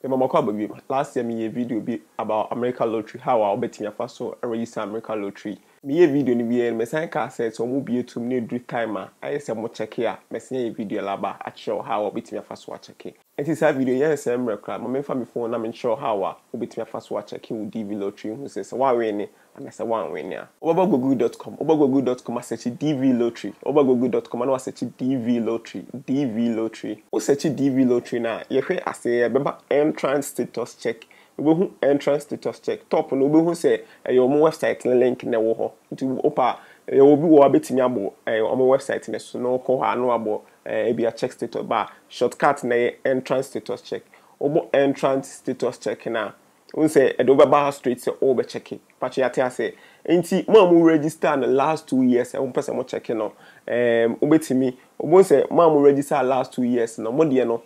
Last year, me a video about American lottery, how I'll bet me first so I register American lottery. Me a video ni be me sign car said so mo be to me do timer. I say mo check here. Me see a video laba at show how I'll bet me first watch check. It is a video yes I'm record. My for me phone I'm sure how I'll bet me first watch check with DV lottery who says one win and I say one win ya. Obagogo.com Obagogo.com I search DV lottery. Obagogo.com and I search DV lottery. O search DV lottery na ye hwe ase beba entrance status check. We who entrance status check. Top no we who say your website link na wo ho. Nti opa you will be wo abetimi abo on my website na so no ko ha no abo e bia check status ba shortcut na entrance status check. Obo entrance status check na we say e do ba straight say o be check it. Patch ya tell say nti mo register in the last 2 years e person mo check no obetimi obo say mo register last 2 years no mo de no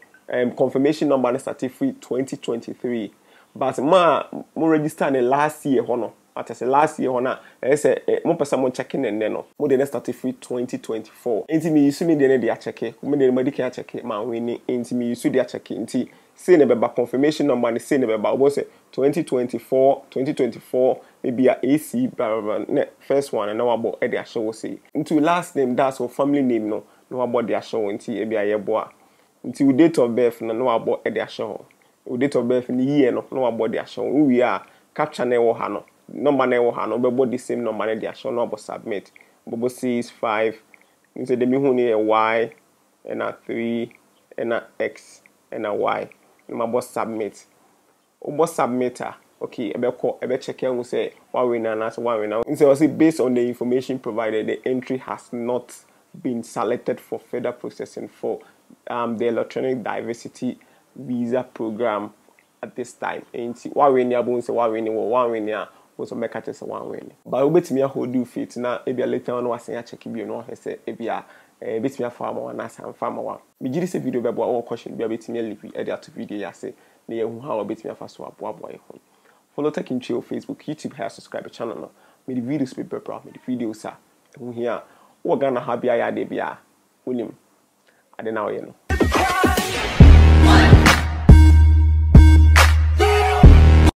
confirmation number na certificate 2023 but mo register in the last year hono at say last year hono e say mo person mo checking and no mo de certificate 2024 nti me use me de na check mo de me de check ma wini nti me use de check nti say na beba confirmation number say na beba obo say 2024 maybe a AC blah, blah, blah. First one and now about the show say into last name that's our family name no about the show until e be a yeboa until date of birth no about the show date of birth in the year no about the show we are capture na wo ha no number na wo ha no be the same number na the show no about submit bobo 6 5 say the me hu ni y and a 3 and a x and a y no about submit obo submitter okay ebe check and say one winner and one winner so based on the information provided the entry has not been selected for further processing for the electronic diversity visa program at this time and one winner bon say one winner was make at say one winner but obetimi hold you fit na e bia later on was check bi no say e bia betimi farmer one as farmer one me gidi say video be bo question bia betimi live e dey at video ya say na ye hu how betimi afa so aboa e follow Tech in Chill Facebook, YouTube, here, subscribe to channel no. Me the videos be better, me the videos are here. What gonna have ya de bia? William, I don't know you know.